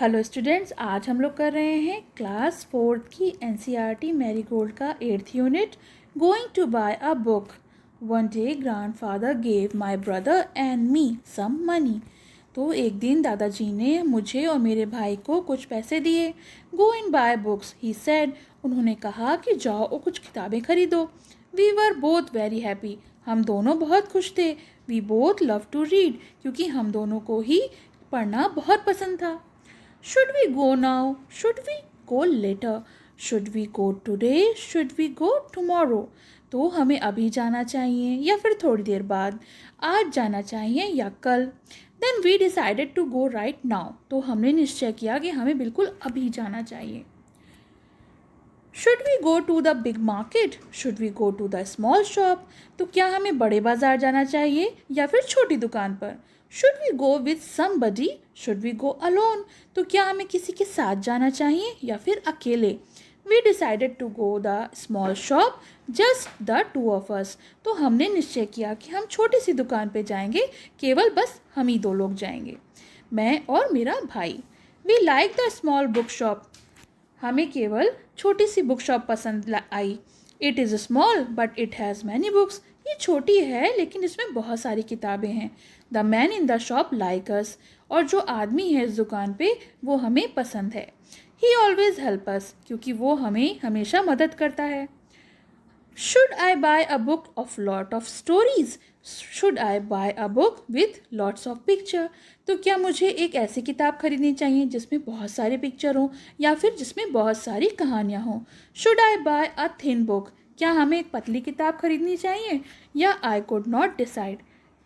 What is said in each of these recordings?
Hello students, आज हम लोग कर रहे हैं क्लास 4th की एनसीईआरटी मैरीगोल्ड का 8th unit going to buy a book. One day grandfather gave my brother and me some money. तो एक दिन दादाजी ने मुझे और मेरे भाई को कुछ पैसे दिए। Go and buy books he said. उन्होंने कहा कि जाओ और कुछ किताबें खरीदो। We were both very happy. हम दोनों बहुत खुश थे। We both love to read, क्योंकि हम दोनों को ही पढ़ना बहुत पसंद था। Should we go now? Should we go later? Should we go today? Should we go tomorrow? तो हमें अभी जाना चाहिए या फिर थोड़ी देर बाद, आज जाना चाहिए या कल। Then we decided to go right now. तो हमने निश्चय किया कि हमें बिल्कुल अभी जाना चाहिए। Should we go to the big market? Should we go to the small shop? तो क्या हमें बड़े बाजार जाना चाहिए या फिर छोटी दुकान पर? Should we go with somebody? Should we go alone? तो क्या हमें किसी के साथ जाना चाहिए या फिर अकेले? We decided to go the small shop, just the two of us. तो हमने निश्चय किया कि हम छोटी सी दुकान पे जाएंगे, केवल बस हम ही दो लोग जाएंगे, मैं और मेरा भाई। We like the small book shop. हमें केवल छोटी सी बुक शॉप पसंद आई। It is small but it has many books. ये छोटी है लेकिन इसमें बहुत सारी किताबें हैं। The man in the shop like us. और जो आदमी है इस दुकान पे वो हमें पसंद है। ही ऑलवेज हेल्प अस, क्योंकि वो हमें हमेशा मदद करता है। Should I buy a book of lot of stories? Should I buy a book with lots of picture? तो क्या मुझे एक ऐसी किताब खरीदनी चाहिए जिसमें बहुत सारे पिक्चर हों या फिर जिसमें बहुत सारी कहानियाँ हों? Should I buy a thin book? क्या हमें एक पतली किताब खरीदनी चाहिए या I could not decide?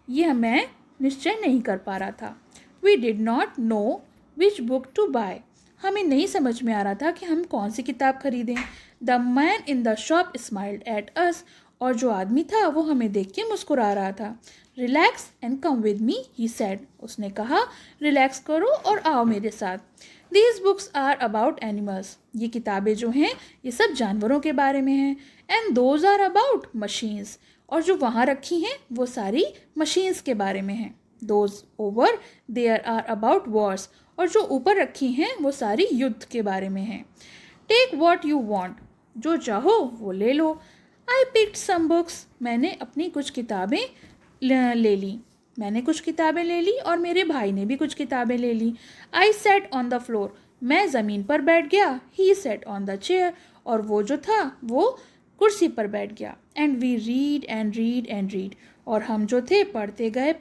यह मैं निश्चय नहीं कर पा रहा था। We did not know which book to buy. हमें नहीं समझ में आ रहा था कि हम कौन सी किताब खरीदें। The man in the shop smiled at us. और जो आदमी था वो हमें देख के मुस्कुरा रहा था। Relax and come with me he said. उसने कहा, रिलैक्स करो और आओ मेरे साथ। These books are about animals. ये किताबें जो हैं ये सब जानवरों के बारे में हैं। And those are about machines. और जो वहाँ रखी हैं वो सारी मशीन्स के बारे में हैं। Those over there are about wars. और जो ऊपर रखी हैं वो सारी युद्ध के बारे में हैं। Take what you want. जो चाहो वो ले लो। I picked some books. मैंने अपनी कुछ किताबें ले ली। मैंने कुछ किताबें ले ली और मेरे भाई ने भी कुछ किताबें ले ली। I sat on the floor. मैं ज़मीन पर बैठ गया। He sat on the chair. और वो जो था वो कुर्सी पर बैठ गया। And we read and read and read. और हम जो थे पढ़ते गए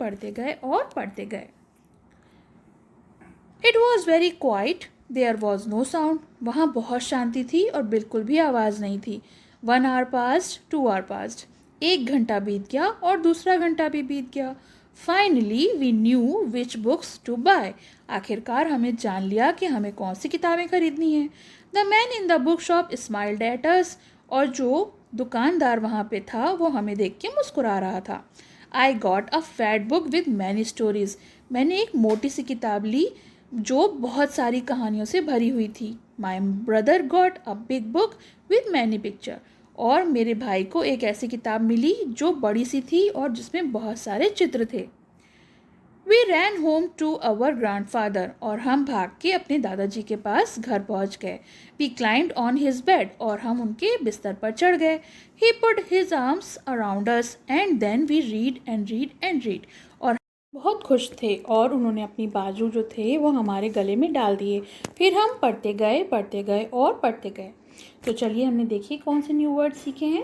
और पढ़ते गए। It was very quiet. There was no sound. वहाँ बहुत शांति थी और बिल्कुल भी आवाज़ नहीं थी। 1 hour passed, 2 hour passed. 1 घंटा बीत गया और दूसरा घंटा भी बीत गया। Finally we knew which books to buy. आखिरकार हमें जान लिया कि हमें कौन सी किताबें खरीदनी हैं। The man in the book shop smiled at us. और जो दुकानदार वहाँ पे था वो हमें देख के मुस्कुरा रहा था। I got a fat book with many stories. मैंने एक मोटी सी किताब ली जो बहुत सारी कहानियों से भरी हुई थी। My brother got a big book with many picture. और मेरे भाई को एक ऐसी किताब मिली जो बड़ी सी थी और जिसमें बहुत सारे चित्र थे। We ran home to our grandfather. और हम भाग के अपने दादाजी के पास घर पहुंच गए। We climbed on his bed. और हम उनके बिस्तर पर चढ़ गए। He put his arms around us and then we read and read and read. और बहुत खुश थे और उन्होंने अपनी बाजू जो थे वो हमारे गले में डाल दिए। फिर हम पढ़ते गए और पढ़ते गए। तो चलिए हमने देखिए कौन से न्यू वर्ड सीखे हैं।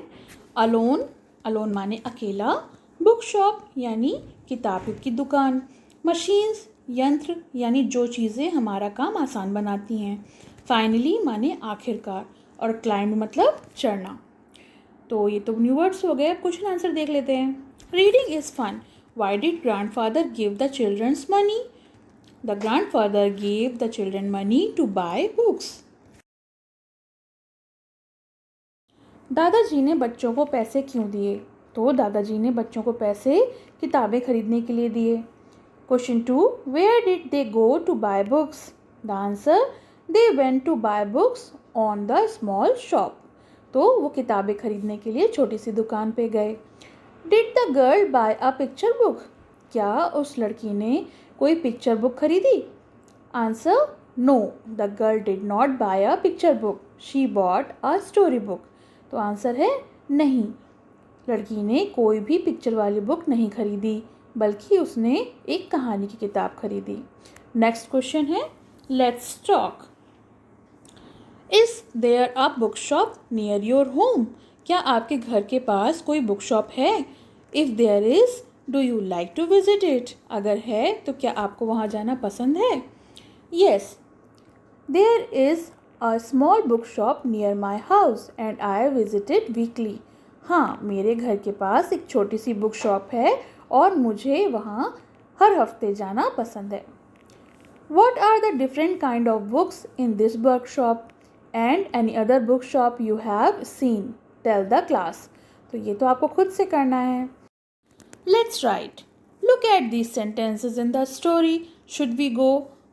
अलोन। अलोन माने अकेला। बुक शॉप यानी किताब की दुकान। मशीन्स यंत्र यानी जो चीज़ें हमारा काम आसान बनाती हैं। फाइनली माने आखिरकार। और क्लाइंब मतलब चढ़ना। तो ये तो न्यू वर्ड्स हो गए। अब क्वेश्चन आंसर देख लेते हैं। Reading is fun. Why did grandfather give the children money? The grandfather gave the children money to buy books. दादाजी ने बच्चों को पैसे क्यों दिए? तो दादाजी ने बच्चों को पैसे किताबें खरीदने के लिए दिए। Question 2. Where did they go to buy books? The answer. They went to buy books on the small shop. तो वो किताबें खरीदने के लिए छोटी सी दुकान पे गए। Did the girl buy a picture book? क्या उस लड़की ने कोई पिक्चर बुक खरीदी? Answer. No, the girl did not buy a picture book, she bought a story book. तो आंसर है नहीं, लड़की ने कोई भी पिक्चर वाली बुक नहीं खरीदी, बल्कि उसने एक कहानी की किताब खरीदी। नेक्स्ट क्वेश्चन है, let's talk. Is there a book shop near your home? क्या आपके घर के पास कोई बुक शॉप है? If there is, do you like to visit it? अगर है तो क्या आपको वहाँ जाना पसंद है? Yes, there is a small book shop near my house and I visit it weekly. हाँ, मेरे घर के पास एक छोटी सी बुक शॉप है और मुझे वहाँ हर हफ्ते जाना पसंद है। What are the different kind of books in this bookshop and any other bookshop you have seen? Tell the class. तो ये तो आपको खुद से करना है. Let's write. Look at these sentences in the story. Should we go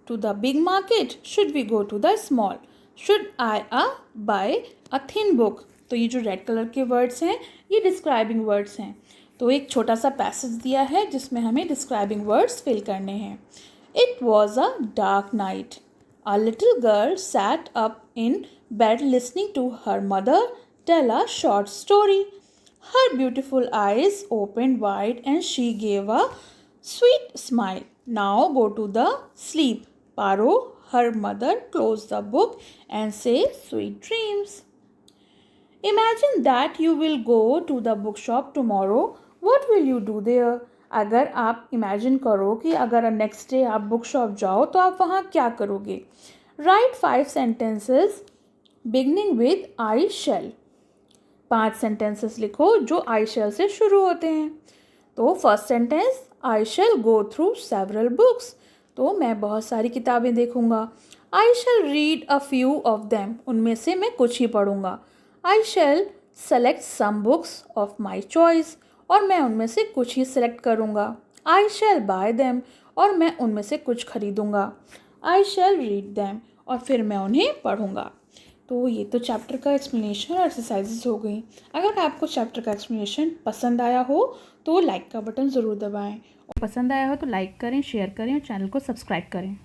to the big market? Should we go to the small? Should I buy a thin book? तो ये जो रेड कलर के वर्ड्स हैं ये describing words हैं. तो एक छोटा सा पैसेज दिया है जिसमें हमें डिस्क्राइबिंग वर्ड्स फिल करने हैं. It was a dark night. A little girl sat up in bed listening to her mother tell a short story. Her beautiful eyes opened wide and she gave a sweet smile. Now go to the sleep. Paro, her mother, closed the book and say sweet dreams. Imagine that you will go to the bookshop tomorrow. What will you do there? अगर आप imagine करो कि अगर next day आप book shop जाओ तो आप वहाँ क्या करोगे? Write 5 sentences beginning with I shall. 5 sentences लिखो जो आई शेल से शुरू होते हैं. तो first sentence, I shall go through several books. तो मैं बहुत सारी किताबें देखूंगा. I shall read a few of them. उनमें से मैं कुछ ही पढ़ूंगा. I shall select some books of my choice. और मैं उनमें से कुछ ही सिलेक्ट करूँगा. आई शैल बाय देम. और मैं उनमें से कुछ खरीदूँगा. आई शैल रीड देम. और फिर मैं उन्हें पढ़ूँगा. तो ये तो चैप्टर का एक्सप्लेनेशन और एक्सरसाइजेस हो गई. अगर आपको चैप्टर का एक्सप्लेनेशन पसंद आया हो तो लाइक का बटन ज़रूर दबाएं. और पसंद आया हो तो लाइक करें, शेयर करें और चैनल को सब्सक्राइब करें.